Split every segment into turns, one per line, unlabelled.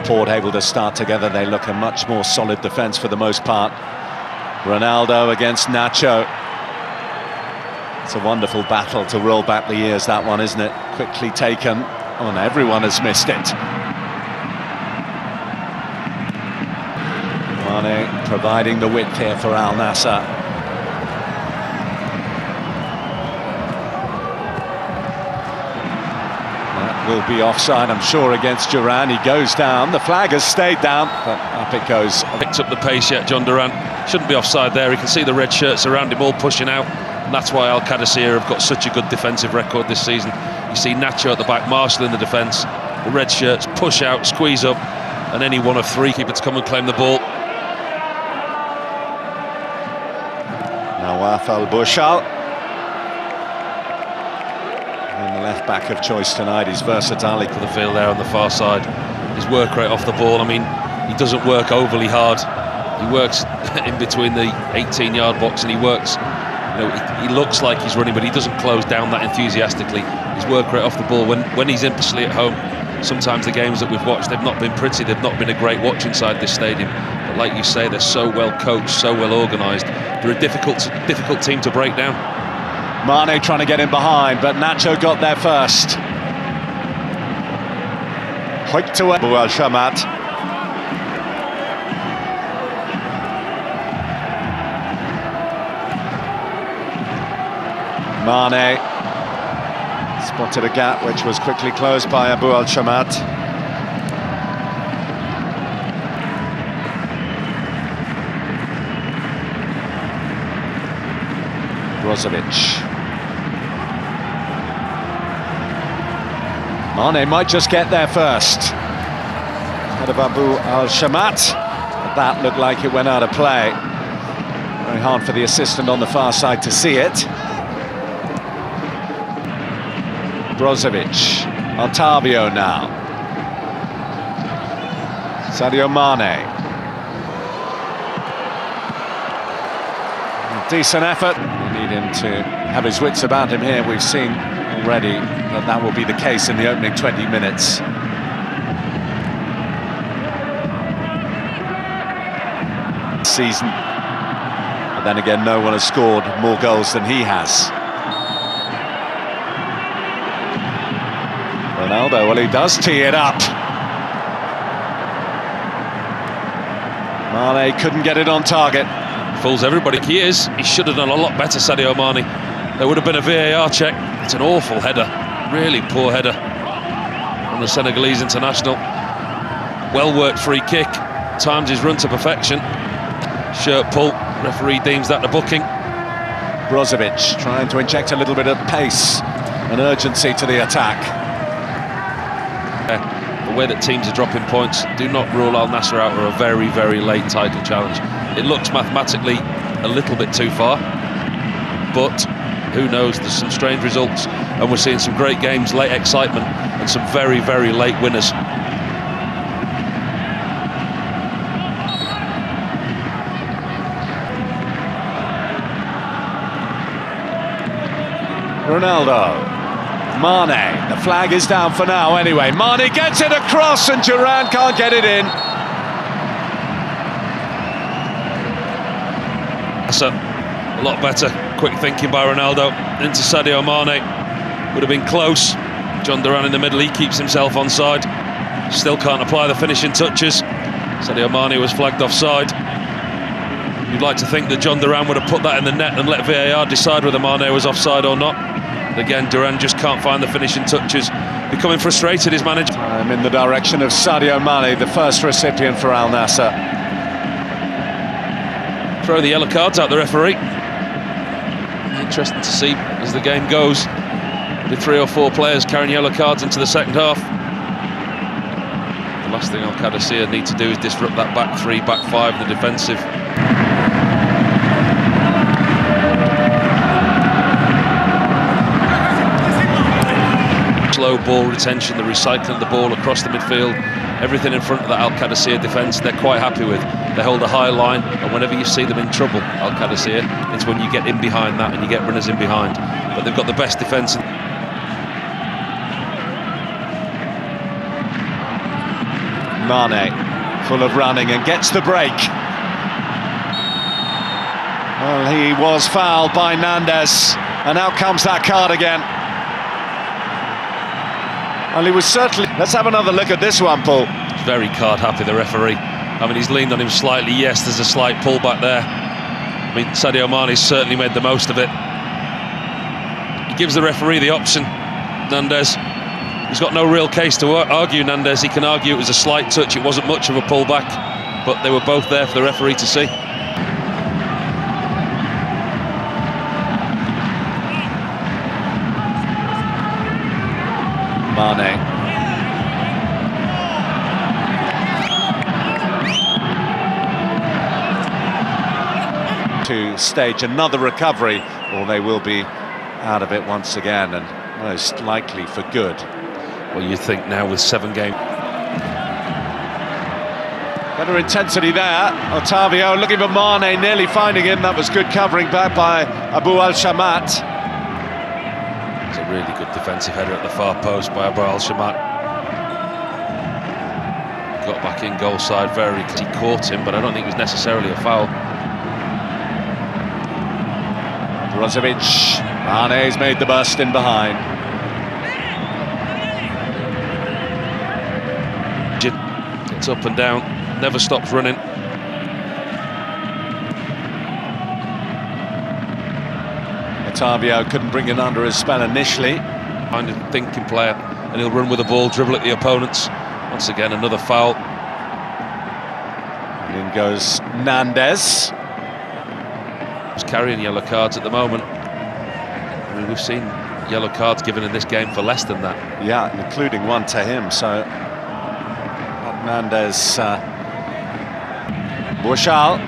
support able to start together. They look a much more solid defence for the most part. Ronaldo against Nacho. It's a wonderful battle to roll back the years, that one, isn't it? Quickly taken. Oh, and everyone has missed it. Mane providing the width here for Al Nassr. That will be offside, I'm sure, against Duran. He goes down. The flag has stayed down, but up it goes.
Picked up the pace yet, John Duran. Shouldn't be offside there. He can see the red shirts around him all pushing out. And that's why Al qadisiya have got such a good defensive record this season. You see Nacho at the back, marshalling the defence. The red shirts push out, squeeze up, and any one of three keep it to come and claim the ball.
Nawaf Al-Bushal. And the left-back of choice tonight is versatile.
For the field there on the far side. His work rate off the ball, I mean, he doesn't work overly hard. He works in between the 18-yard box, and he works, you know, he looks like he's running, but he doesn't close down that enthusiastically. His work rate off the ball, when he's in Paisley at home, sometimes the games that we've watched, they've not been pretty, they've not been a great watch inside this stadium. But like you say, they're so well coached, so well organised. They're a difficult team to break down.
Mane trying to get in behind, but Nacho got there first. Hoik to Abu Al-Shamat. Mane spotted a gap which was quickly closed by Abu Al-Shamat. Brozovic. Mane might just get there first. Head of Abu Al-Shamat, but that looked like it went out of play. Very hard for the assistant on the far side to see it. Brozovic, Altavio now. Sadio Mane. Decent effort. We need him to have his wits about him here. We've seen already that will be the case in the opening 20 minutes. Season. But then again, no one has scored more goals than he has. Ronaldo, well, he does tee it up. Mane couldn't get it on target.
Fools everybody. He should have done a lot better, Sadio Mane. There would have been a VAR check. It's an awful header, really poor header from the Senegalese international. Well worked free kick, times his run to perfection. Shirt pull, referee deems that a booking.
Brozovic trying to inject a little bit of pace and urgency to the attack.
The way that teams are dropping points, do not rule Al Nassr out for a very, very late title challenge. It looks mathematically a little bit too far, but who knows, there's some strange results, and we're seeing some great games, late excitement, and some very, very late winners.
Ronaldo. Mane, the flag is down for now anyway. Mane gets it across and Duran can't get it in.
That's a lot better. Quick thinking by Ronaldo into Sadio Mane. Would have been close. John Duran in the middle, he keeps himself onside. Still can't apply the finishing touches. Sadio Mane was flagged offside. You'd like to think that John Duran would have put that in the net and let VAR decide whether Mane was offside or not. Again, Duran just can't find the finishing touches. Becoming frustrated, his manager.
I'm in the direction of Sadio Mane, the first recipient for Al Nassr.
Throw the yellow cards out, the referee. Interesting to see as the game goes. With 3 or 4 players carrying yellow cards into the second half. The last thing Al qadisiya need to do is disrupt that back 3, back 5, the defensive. Slow ball retention, the recycling of the ball across the midfield, everything in front of the Al qadisiya defence, they're quite happy with. They hold a high line, and whenever you see them in trouble, Al qadisiya, it's when you get in behind that and you get runners in behind. But they've got the best defence.
Mane, full of running and gets the break. Well, he was fouled by Nandez, and out comes that card again. Well, he was certainly... Let's have another look at this one, Paul.
He's very card happy, the referee. I mean, he's leaned on him slightly. Yes, there's a slight pullback there. I mean, Sadio Mane's certainly made the most of it. He gives the referee the option, Nandez. He's got no real case to argue, Nandez. He can argue it was a slight touch, it wasn't much of a pullback, but they were both there for the referee to see.
Mane. To stage another recovery, or they will be out of it once again, and most likely for good.
Well, you think now with 7 games.
Better intensity there. Otavio looking for Mane, nearly finding him. That was good covering back by Abu Al-Shamat.
It's a really good defensive header at the far post by Abu Al-Shamat. Got back in goal side very quickly. He caught him, but I don't think it was necessarily a foul.
Brozovic, Mane's made the burst in behind.
Gets up and down, never stops running.
Otavio couldn't bring it under his spell initially.
Kind of thinking player, and he'll run with the ball, dribble at the opponents. Once again, another foul.
And in goes Nandez.
He's carrying yellow cards at the moment. I mean, we've seen yellow cards given in this game for less than that.
Yeah, including one to him, so... Nandez... Bouchal.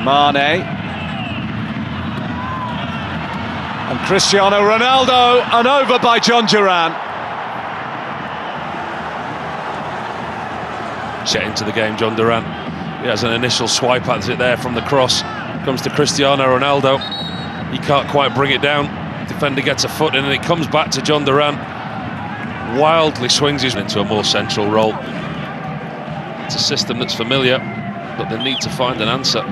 Mane. And Cristiano Ronaldo, and over by John Duran.
Set into the game, John Duran. He has an initial swipe at it there from the cross. Comes to Cristiano Ronaldo. He can't quite bring it down. Defender gets a foot in, and it comes back to John Duran. Wildly swings his into a more central role. It's a system that's familiar, but they need to find an answer.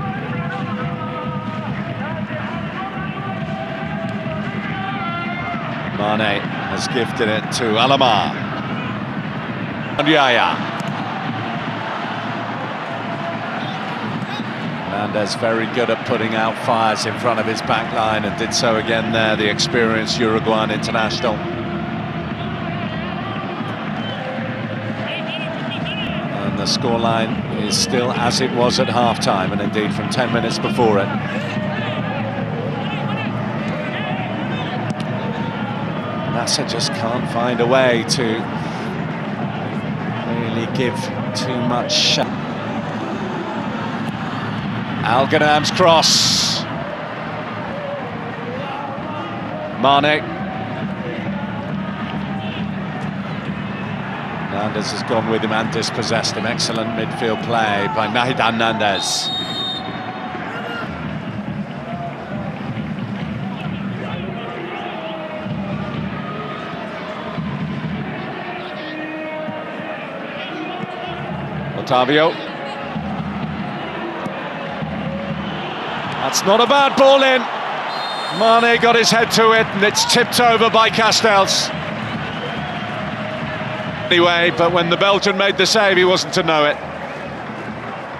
Mane has gifted it to Alamar. And Yaya. Nandez very good at putting out fires in front of his back line, and did so again there, the experienced Uruguayan international. And the scoreline is still as it was at half-time, and indeed from 10 minutes before it. Nassr just can't find a way to really give too much shot. Al-Ghanam's cross. Mane. Nandez has gone with him and dispossessed him. Excellent midfield play by Nahidan Nandez. Otavio. That's not a bad ball in. Mane got his head to it, and it's tipped over by Castells. Anyway, but when the Belgian made the save, he wasn't to know it.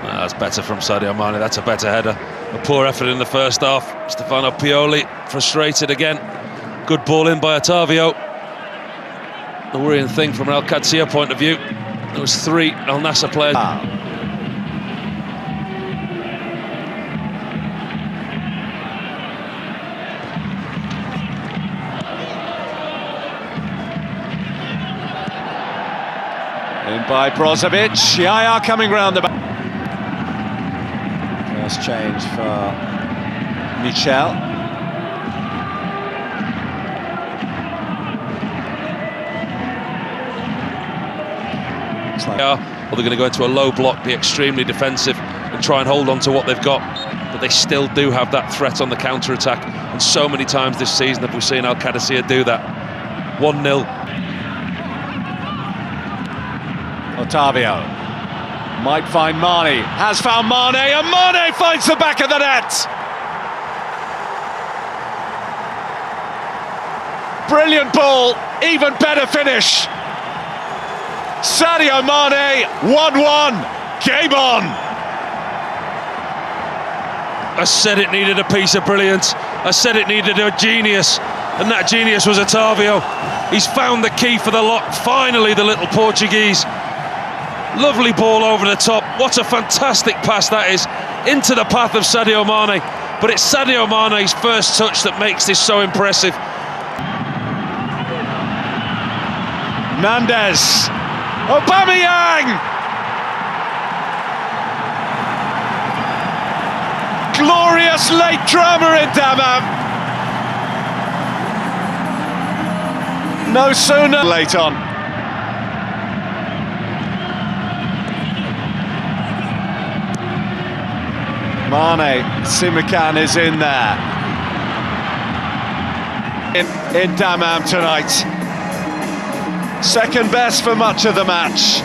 That's better from Sadio Mane, that's a better header. A poor effort in the first half. Stefano Pioli frustrated again. Good ball in by Otavio. The worrying thing from an Al Qadisiya point of view, there was 3 Al Nassr players.
In by Brozovic, Yaya coming round the back. First change for Michel.
Or they're going to go into a low block, be extremely defensive and try and hold on to what they've got. But they still do have that threat on the counter-attack. And so many times this season have we seen Al Qadisiya do that. 1-0.
Otavio might find Mane, has found Mane, and Mane finds the back of the net! Brilliant ball, even better finish. Sadio Mane, 1-1, game on!
I said it needed a piece of brilliance. I said it needed a genius, and that genius was Otavio. He's found the key for the lock, finally, the little Portuguese. Lovely ball over the top. What a fantastic pass that is, into the path of Sadio Mane. But it's Sadio Mane's first touch that makes this so impressive.
Mendes, Aubameyang! Glorious late drama in Dammam. No sooner late on. Mane, Simakan is in there. In Dammam tonight. Second best for much of the match.